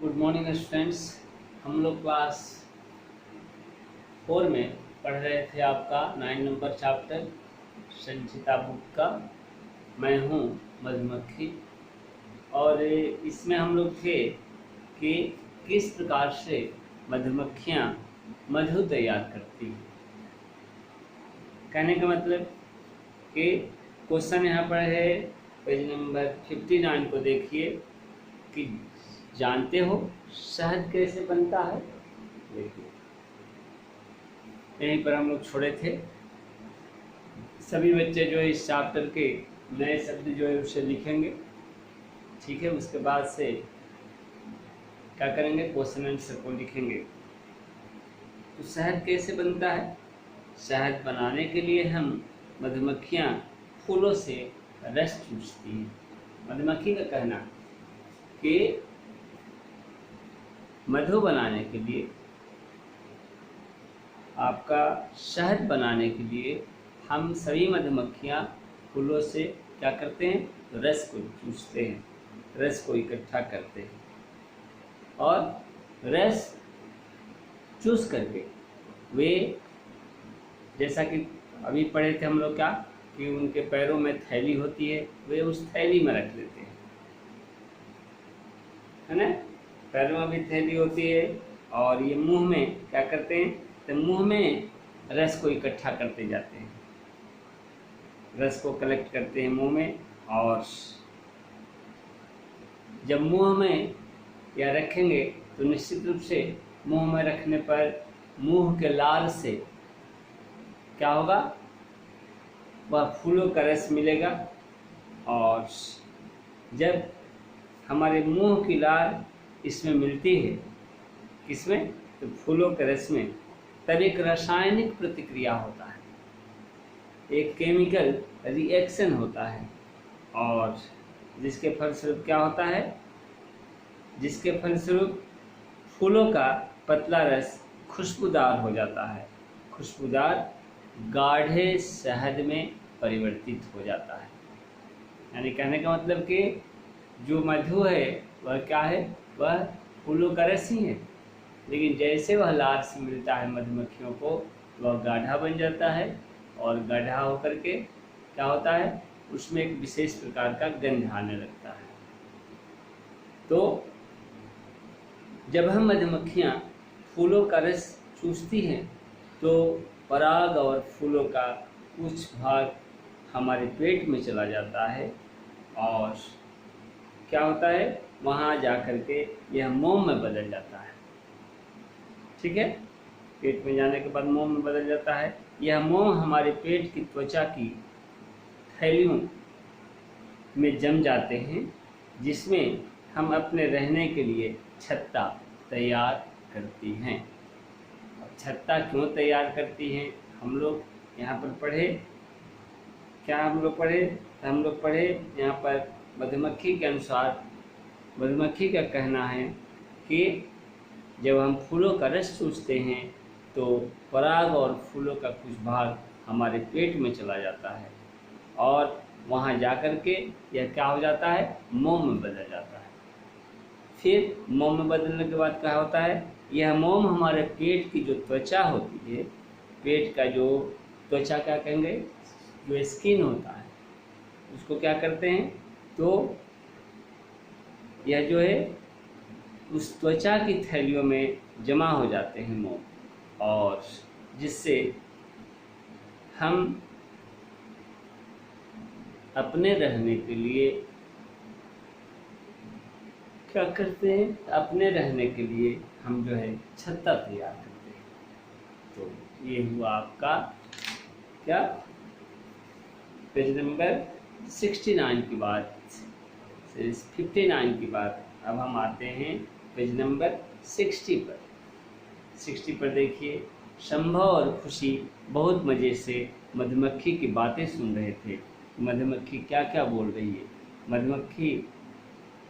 Good morning students. हम लोग class 4 में पढ़ रहे थे आपका 9 नंबर चैप्टर संचिता बुक का मैं हूँ मधुमक्खी। और इसमें हम लोग थे कि किस प्रकार से मधुमक्खियाँ मधु तैयार करती हैं। कहने का मतलब कि क्वेश्चन यहाँ पर है, पेज नंबर 59 को देखिए कि जानते हो शहद कैसे बनता है। देखिए यहीं पर हम लोग छोड़े थे। सभी बच्चे जो है इस चैप्टर के नए शब्द जो है उसे लिखेंगे, ठीक है। उसके बाद से क्या करेंगे, क्वेश्चन आंसर को लिखेंगे। तो शहद कैसे बनता है। शहद बनाने के लिए हम मधुमक्खियाँ फूलों से रस चूसती हैं। मधुमक्खी का कहना कि मधु बनाने के लिए, आपका शहद बनाने के लिए हम सभी मधुमक्खियाँ फूलों से क्या करते हैं, तो रस को चूसते हैं, रस को इकट्ठा करते हैं और रस चूस करके वे, जैसा कि अभी पढ़े थे हम लोग क्या, कि उनके पैरों में थैली होती है, वे उस थैली में रख लेते हैं, है ना। पैरों में भी थैली होती है और ये मुंह में क्या करते हैं, तो मुंह में रस को इकट्ठा करते जाते हैं, रस को कलेक्ट करते हैं मुंह में। और जब मुंह में या रखेंगे तो निश्चित रूप से मुंह में रखने पर मुंह के लार से क्या होगा, वह फूलों का रस मिलेगा। और जब हमारे मुंह की लार इसमें मिलती है, किसमें, तो फूलों के रस में, तब एक रासायनिक प्रतिक्रिया होता है, एक केमिकल रिएक्शन होता है। और जिसके फलस्वरूप क्या होता है, जिसके फलस्वरूप फूलों का पतला रस खुशबूदार हो जाता है, खुशबूदार गाढ़े शहद में परिवर्तित हो जाता है। यानी कहने का मतलब कि जो मधु है वह क्या है, वह फूलों का रस ही है, लेकिन जैसे वह लार से मिलता है मधुमक्खियों को, वह गाढ़ा बन जाता है और गाढ़ा होकर के क्या होता है, उसमें एक विशेष प्रकार का गंध आने लगता है। तो जब हम मधुमक्खियाँ फूलों का रस चूसती हैं तो पराग और फूलों का कुछ भाग हमारे पेट में चला जाता है और क्या होता है, वहाँ जा कर के यह मोम में बदल जाता है, ठीक है। पेट में जाने के बाद मोम में बदल जाता है। यह मोम हमारे पेट की त्वचा की थैलियों में जम जाते हैं, जिसमें हम अपने रहने के लिए छत्ता तैयार करती हैं। छत्ता क्यों तैयार करती हैं, हम लोग यहाँ पर पढ़े, क्या हम लोग पढ़े, तो हम लोग पढ़े यहाँ पर मधुमक्खी के अनुसार, मधुमक्खी का कहना है कि जब हम फूलों का रस चूसते हैं तो पराग और फूलों का कुछ भाग हमारे पेट में चला जाता है और वहाँ जाकर के यह क्या हो जाता है, मोम में बदल जाता है। फिर मोम में बदलने के बाद क्या होता है, यह मोम हमारे पेट की जो त्वचा होती है, पेट का जो त्वचा क्या कहेंगे, जो स्किन होता है, उसको क्या करते हैं, तो यह जो है उस त्वचा की थैलियों में जमा हो जाते हैं मोम, और जिससे हम अपने रहने के लिए क्या करते हैं, अपने रहने के लिए हम जो है छत्ता तैयार करते हैं। तो ये हुआ आपका क्या, पेज नंबर 69 की बात, 59 की बात। अब हम आते हैं पेज नंबर 60 पर। 60 पर देखिए, संभव और खुशी बहुत मज़े से मधुमक्खी की बातें सुन रहे थे। मधुमक्खी क्या क्या बोल रही है। मधुमक्खी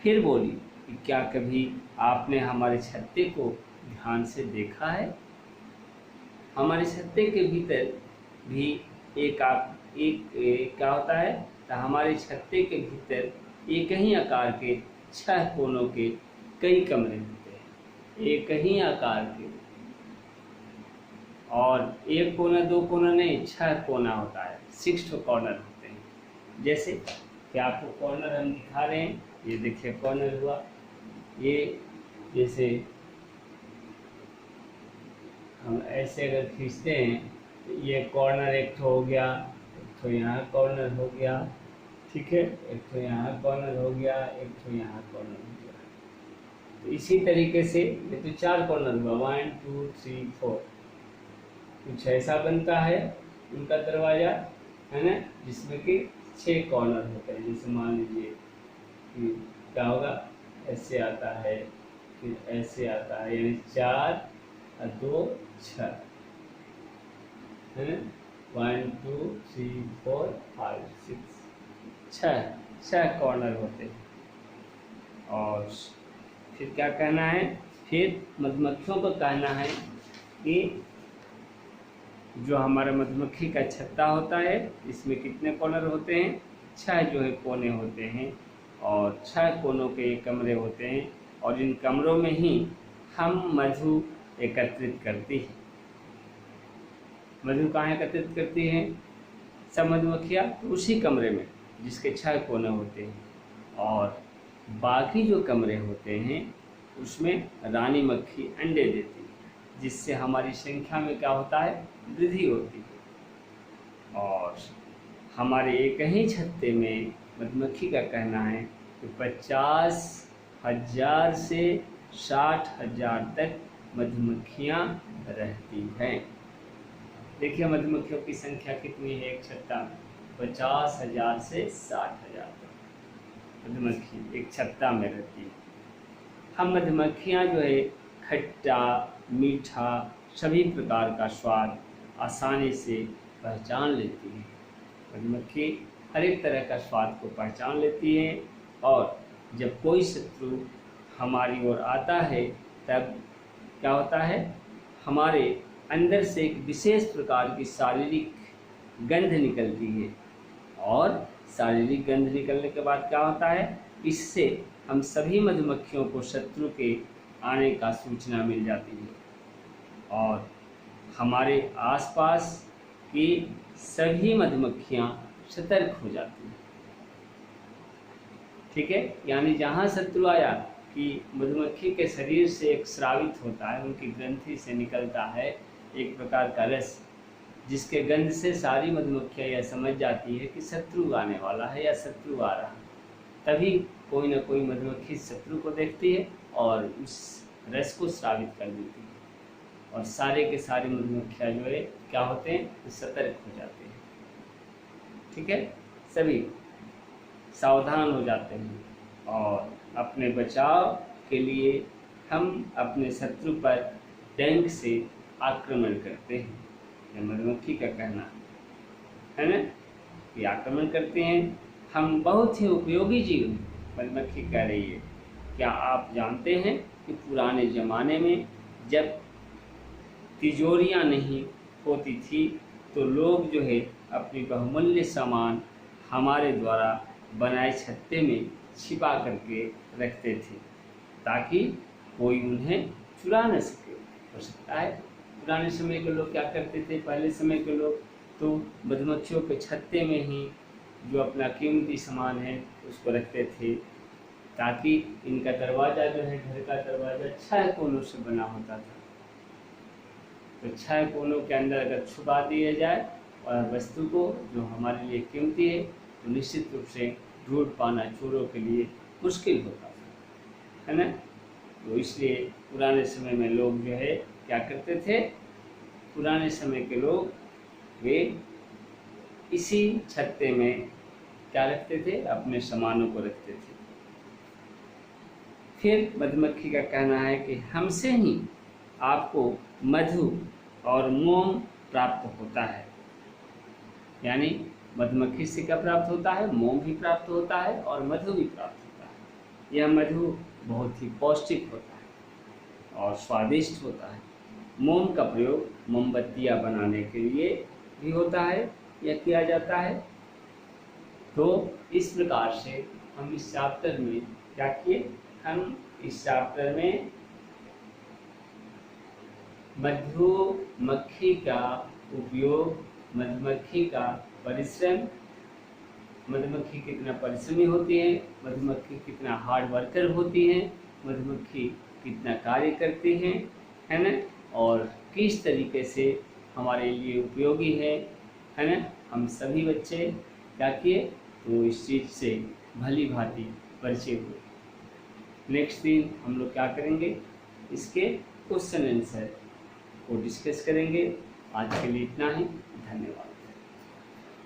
फिर बोली कि क्या कभी आपने हमारे छत्ते को ध्यान से देखा है। हमारे छत्ते के भीतर भी एक क्या होता है, तो हमारे छत्ते के भीतर एक ही आकार के 6 कोनों के कई कमरे होते एक ही आकार के, और एक कोना दो कोना नहीं, 6 कोना होता है, 6 कॉर्नर होते हैं। जैसे कि आपको कॉर्नर हम दिखा रहे हैं, ये देखिए कॉर्नर हुआ, ये जैसे हम ऐसे अगर खींचते हैं तो ये कॉर्नर एक तो हो गया, एक तो यहाँ कॉर्नर हो गया, ठीक है, एक तो यहाँ कॉर्नर हो गया, एक तो यहाँ कॉर्नर हो गया। तो इसी तरीके से ये तो 4 कॉर्नर हुआ, 1 2 3 4, कुछ ऐसा बनता है उनका दरवाजा, है ना, जिसमें कि 6 कॉर्नर होते हैं। जैसे मान लीजिए कि क्या होगा, ऐसे आता है, फिर ऐसे आता है, यानी 4 और 2 6, है ना, 1 2 3 4 5 6, 6 कॉर्नर होते हैं। और फिर क्या कहना है, फिर मधुमक्खियों को कहना है कि जो हमारा मधुमक्खी का छत्ता होता है, इसमें कितने कॉर्नर होते हैं, 6 जो है कोने होते हैं, और 6 कोनों के ये कमरे होते हैं, और इन कमरों में ही हम मधु एकत्रित करती है। मधु कहाँ एकत्रित करती हैं सब मधुमक्खियाँ, तो उसी कमरे में जिसके 6 कोने होते हैं, और बाकी जो कमरे होते हैं उसमें रानी मक्खी अंडे देती है, जिससे हमारी संख्या में क्या होता है, वृद्धि होती है। और हमारे एक ही छत्ते में मधुमक्खी का कहना है कि 50,000 से 60,000 तक मधुमक्खियाँ रहती हैं। देखिए मधुमक्खियों की संख्या कितनी है, एक छत्ता 50,000 से 60,000 तक मधुमक्खी एक छत्ता में रहती है। हम मधुमक्खियाँ जो है खट्टा मीठा सभी प्रकार का स्वाद आसानी से पहचान लेती है। मधुमक्खी हर एक तरह का स्वाद को पहचान लेती है, और जब कोई शत्रु हमारी ओर आता है तब क्या होता है, हमारे अंदर से एक विशेष प्रकार की शारीरिक गंध निकलती है, और शारीरिक गंध निकलने के बाद क्या होता है, इससे हम सभी मधुमक्खियों को शत्रु के आने का सूचना मिल जाती है, और हमारे आसपास की सभी मधुमक्खियाँ सतर्क हो जाती हैं। ठीक है, यानी जहाँ शत्रु आया कि मधुमक्खी के शरीर से एक स्रावित होता है, उनकी ग्रंथि से निकलता है एक प्रकार का रस, जिसके गंध से सारी मधुमक्खियाँ यह समझ जाती है कि शत्रु आने वाला है या शत्रु आ रहा है। तभी कोई ना कोई मधुमक्खी शत्रु को देखती है और उस रस को स्रावित कर देती है, और सारे के सारे मधुमक्खियाँ जो है क्या होते हैं, तो सतर्क हो जाते हैं। ठीक है, सभी सावधान हो जाते हैं, और अपने बचाव के लिए हम अपने शत्रु पर डंक से आक्रमण करते हैं। यह मधुमक्खी का कहना है ना, कि आक्रमण करते हैं। हम बहुत ही उपयोगी जीव हैं, मधुमक्खी कह रही है। क्या आप जानते हैं कि पुराने ज़माने में जब तिजोरियां नहीं होती थी तो लोग जो है अपनी बहुमूल्य सामान हमारे द्वारा बनाए छत्ते में छिपा करके रखते थे, ताकि कोई उन्हें चुरा न सके। हो सकता है पुराने समय के लोग क्या करते थे, पहले समय के लोग तो मधुमक्खियों के छत्ते में ही जो अपना कीमती सामान है उसको रखते थे, ताकि इनका दरवाज़ा जो है, घर का दरवाज़ा 6 कोनों से बना होता था। तो 6 कोनों के अंदर अगर छुपा दिया जाए और वस्तु को जो हमारे लिए कीमती है, तो निश्चित रूप से ढूंढ पाना चोरों के लिए मुश्किल होता था, है ना। तो इसलिए पुराने समय में लोग जो है क्या करते थे, पुराने समय के लोग वे इसी छत्ते में क्या रखते थे, अपने सामानों को रखते थे। फिर मधुमक्खी का कहना है कि हमसे ही आपको मधु और मोम प्राप्त होता है। यानी मधुमक्खी से क्या प्राप्त होता है, मोम भी प्राप्त होता है और मधु भी प्राप्त होता है। यह मधु बहुत ही पौष्टिक होता है और स्वादिष्ट होता है। मोम का प्रयोग मोमबत्तियाँ बनाने के लिए भी होता है या किया जाता है। तो इस प्रकार से हम इस चैप्टर में क्या किए, हम इस चैप्टर में मधुमक्खी का उपयोग, मधुमक्खी का परिश्रम, मधुमक्खी कितना परिश्रमी होती है, मधुमक्खी कितना हार्ड वर्कर होती है, मधुमक्खी कितना कार्य करती है ना, और किस तरीके से हमारे लिए उपयोगी है ना। हम सभी बच्चे क्या किए, तो इस चीज़ से भली भांति परिचय हुए। नेक्स्ट दिन हम लोग क्या करेंगे, इसके क्वेश्चन आंसर को डिस्कस करेंगे। आज के लिए इतना ही, धन्यवाद।